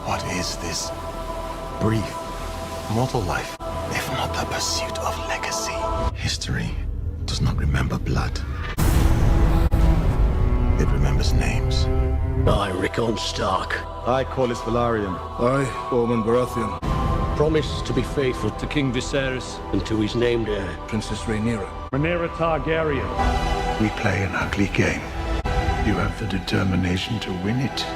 What is this brief, mortal life, if not the pursuit of legacy? History does not remember blood. It remembers names. I, Rickon Stark, I, Corlys Velaryon. I, Ormond Baratheon. promise to be faithful to King Viserys and to his named heir, Princess Rhaenyra. Rhaenyra Targaryen. We play an ugly game. You have the determination to win it.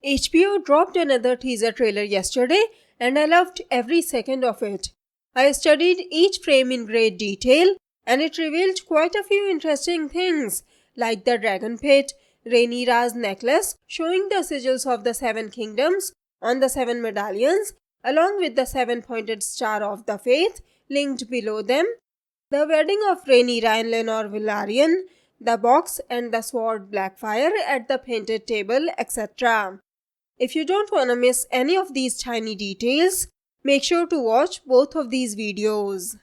HBO dropped another teaser trailer yesterday and I loved every second of it. I studied each frame in great detail and it revealed quite a few interesting things like the Dragonpit, Rhaenyra's necklace showing the sigils of the 7 kingdoms on the 7 medallions along with the 7-pointed star of the faith linked below them, the wedding of Rhaenyra and Lenore Velaryon, the box and the sword Blackfire at the painted table, etc. If you don't want to miss any of these tiny details, make sure to watch both of these videos.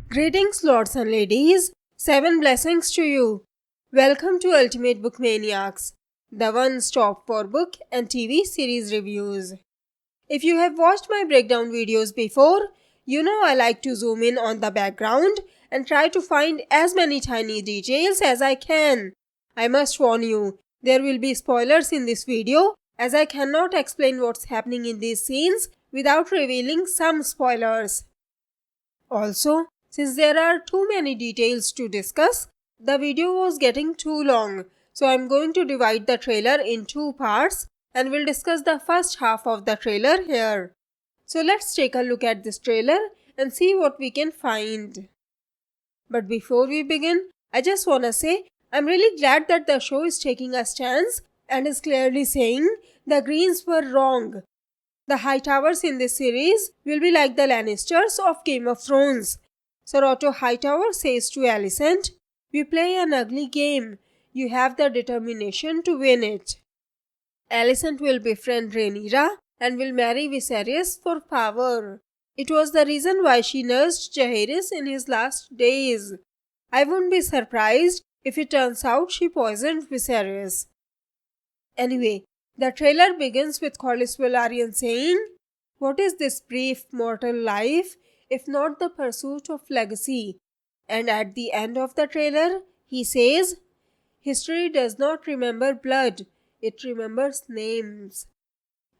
Greetings lords and ladies, 7 blessings to you. Welcome to Ultimate Book Maniacs, the one-stop for book and TV series reviews. If you have watched my breakdown videos before, you know I like to zoom in on the background and try to find as many tiny details as I can. I must warn you, there will be spoilers in this video as I cannot explain what's happening in these scenes without revealing some spoilers. Also, since there are too many details to discuss, the video was getting too long, so I'm going to divide the trailer in 2 parts and we'll discuss the first half of the trailer here. So let's take a look at this trailer and see what we can find. But before we begin, I just wanna say I'm really glad that the show is taking a stance and is clearly saying the Greens were wrong. The Hightowers in this series will be like the Lannisters of Game of Thrones. Sir Otto Hightower says to Alicent, "We play an ugly game. You have the determination to win it." Alicent will befriend Rhaenyra and will marry Viserys for power. It was the reason why she nursed Jaehaerys in his last days. I wouldn't be surprised if it turns out she poisoned Viserys. Anyway, the trailer begins with Corlys Velaryon saying, "What is this brief mortal life if not the pursuit of legacy?" And at the end of the trailer, he says, "History does not remember blood, it remembers names."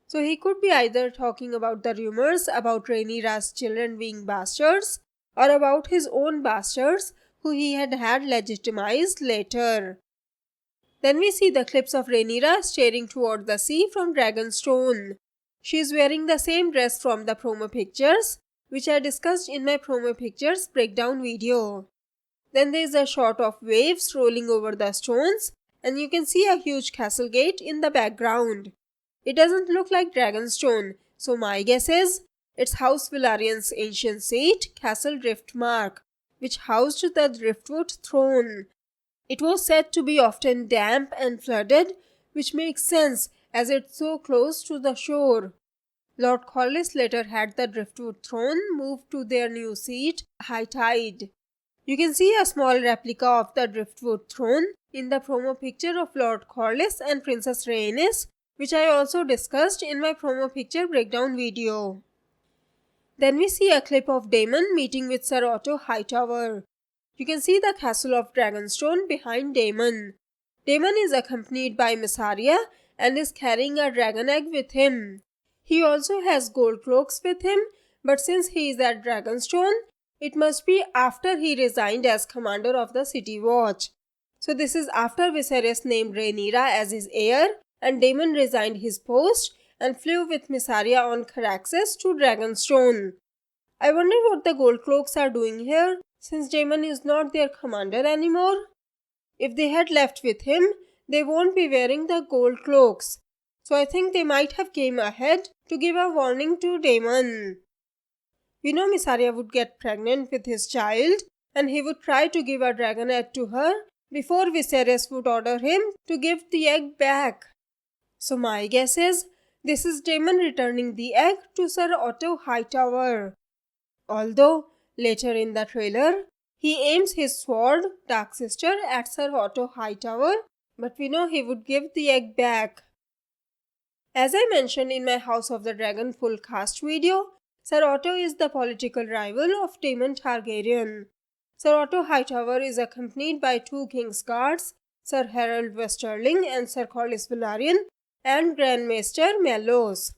So he could be either talking about the rumors about Rhaenyra's children being bastards or about his own bastards who he had legitimized later. Then we see the clips of Rhaenyra staring toward the sea from Dragonstone. She is wearing the same dress from the promo pictures, which I discussed in my promo pictures breakdown video. Then there is a shot of waves rolling over the stones and you can see a huge castle gate in the background. It doesn't look like Dragonstone, so my guess is it's House Velaryon's ancient seat, Castle Driftmark, which housed the Driftwood throne. It was said to be often damp and flooded, which makes sense as it's so close to the shore. Lord Corlys later had the Driftwood throne moved to their new seat, High Tide. You can see a small replica of the Driftwood throne in the promo picture of Lord Corlys and Princess Rhaenys, which I also discussed in my promo picture breakdown video. Then we see a clip of Daemon meeting with Sir Otto Hightower. You can see the castle of Dragonstone behind Daemon. Daemon is accompanied by Mysaria and is carrying a dragon egg with him. He also has gold cloaks with him, but since he is at Dragonstone, it must be after he resigned as commander of the City Watch. So this is after Viserys named Rhaenyra as his heir and Daemon resigned his post and flew with Mysaria on Caraxes to Dragonstone. I wonder what the gold cloaks are doing here, since Daemon is not their commander anymore. If they had left with him, they won't be wearing the gold cloaks. So I think they might have came ahead to give a warning to Daemon. We know Mysaria would get pregnant with his child and he would try to give a dragon egg to her before Viserys would order him to give the egg back. So my guess is this is Daemon returning the egg to Sir Otto Hightower. Although later in the trailer, He aims his sword, Dark Sister, at Sir Otto Hightower, but we know he would give the egg back. As I mentioned in my House of the Dragon full cast video, Sir Otto is the political rival of Daemon Targaryen. Sir Otto Hightower is accompanied by 2 King's Guards, Sir Harold Westerling and Sir Corlys Velaryon, and Grand Maester Mellos.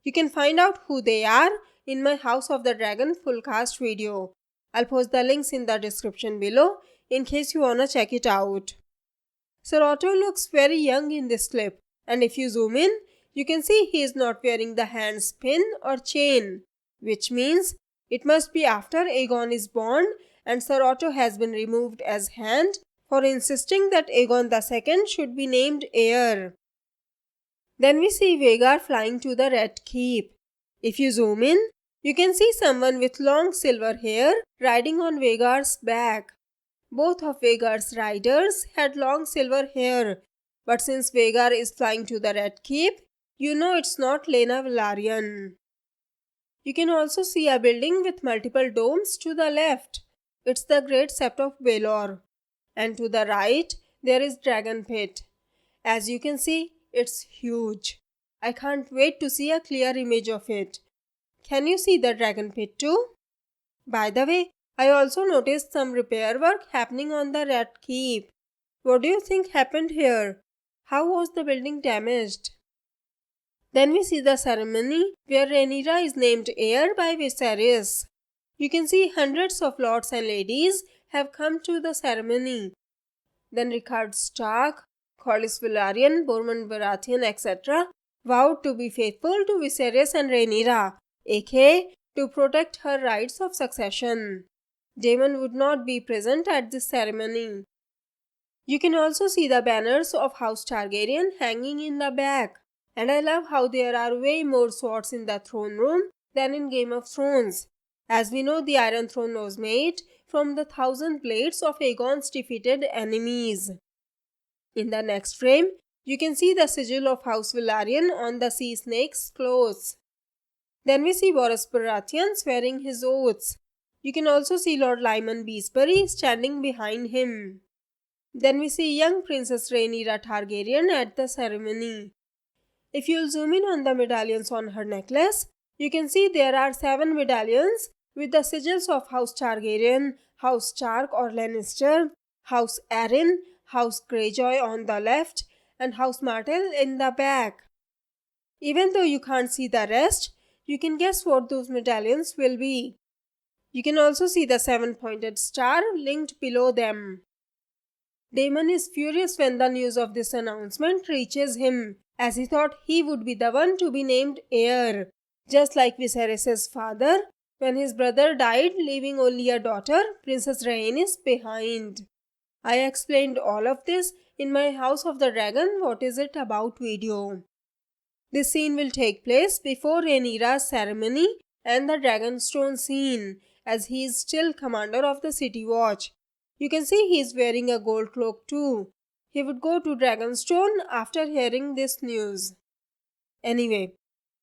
You can find out who they are in my House of the Dragon full cast video. I'll post the links in the description below in case you wanna check it out. Sir Otto looks very young in this clip, and if you zoom in, you can see he is not wearing the hand's pin or chain, which means it must be after Aegon is born and Sir Otto has been removed as hand for insisting that Aegon II should be named heir. Then we see Vhagar flying to the Red Keep. If you zoom in, you can see someone with long silver hair riding on Vhagar's back. Both of Vhagar's riders had long silver hair, but since Vhagar is flying to the Red Keep, you know it's not Laena Velaryon. You can also see a building with multiple domes to the left. It's the Great Sept of Baelor. And to the right, there is Dragonpit. As you can see, it's huge. I can't wait to see a clear image of it. Can you see the Dragonpit too? By the way, I also noticed some repair work happening on the Red Keep. What do you think happened here? How was the building damaged? Then we see the ceremony where Rhaenyra is named heir by Viserys. You can see hundreds of lords and ladies have come to the ceremony. Then Rickard Stark, Corlys Velaryon, Bormund Baratheon, etc. vowed to be faithful to Viserys and Rhaenyra, aka to protect her rights of succession. Daemon would not be present at this ceremony. You can also see the banners of House Targaryen hanging in the back. And I love how there are way more swords in the throne room than in Game of Thrones. As we know, the Iron Throne was made from the 1,000 blades of Aegon's defeated enemies. In the next frame, you can see the sigil of House Velaryon on the sea snake's clothes. Then we see Boris Baratheon swearing his oaths. You can also see Lord Lyman Beesbury standing behind him. Then we see young Princess Rhaenyra Targaryen at the ceremony. If you'll zoom in on the medallions on her necklace, you can see there are 7 medallions with the sigils of House Targaryen, House Stark or Lannister, House Arryn, House Greyjoy on the left, and House Martell in the back. Even though you can't see the rest, you can guess what those medallions will be. You can also see the 7-pointed star linked below them. Daemon is furious when the news of this announcement reaches him, as he thought he would be the one to be named heir, just like Viserys' father when his brother died, leaving only a daughter, Princess Rhaenys, behind. I explained all of this in my House of the Dragon What Is It About video. This scene will take place before Rhaenyra's ceremony and the Dragonstone scene, as he is still commander of the City Watch. You can see he is wearing a gold cloak too. He would go to Dragonstone after hearing this news. Anyway,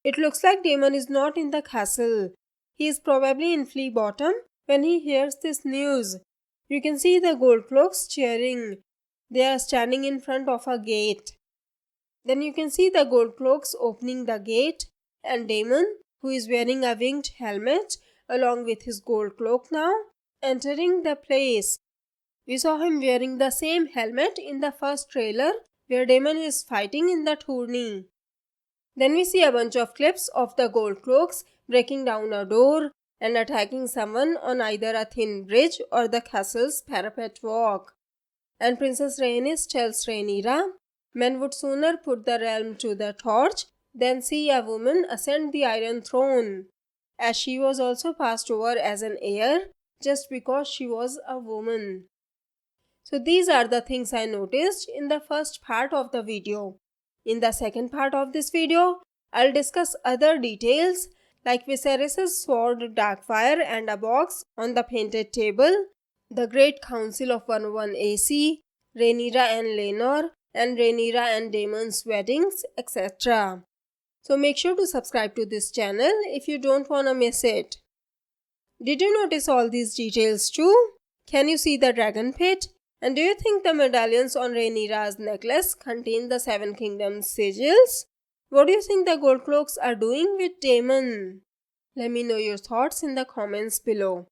it looks like Daemon is not in the castle. He is probably in Flea Bottom when he hears this news. You can see the gold cloaks cheering. They are standing in front of a gate. Then you can see the gold cloaks opening the gate and Daemon, who is wearing a winged helmet along with his gold cloak now, entering the place. We saw him wearing the same helmet in the first trailer where Daemon is fighting in the tourney. Then we see a bunch of clips of the gold cloaks breaking down a door and attacking someone on either a thin bridge or the castle's parapet walk. And Princess Rhaenys tells Rhaenyra, men would sooner put the realm to the torch than see a woman ascend the Iron Throne, as she was also passed over as an heir just because she was a woman. So these are the things I noticed in the first part of the video. In the second part of this video, I'll discuss other details like Viserys' sword Darkfire and a box on the painted table, the Great Council of 101 AC, Rhaenyra and Laenor, and Rhaenyra and Daemon's weddings, etc. So make sure to subscribe to this channel if you don't wanna miss it. Did you notice all these details too? Can you see the dragon pit? And do you think the medallions on Rhaenyra's necklace contain the Seven Kingdoms sigils? What do you think the gold cloaks are doing with Daemon? Let me know your thoughts in the comments below.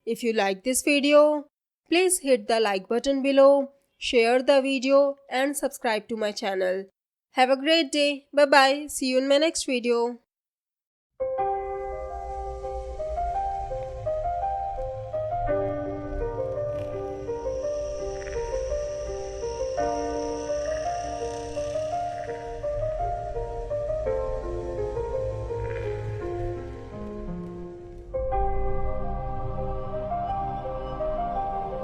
If you like this video, please hit the like button below, share the video and subscribe to my channel. Have a great day. Bye bye. See you in my next video.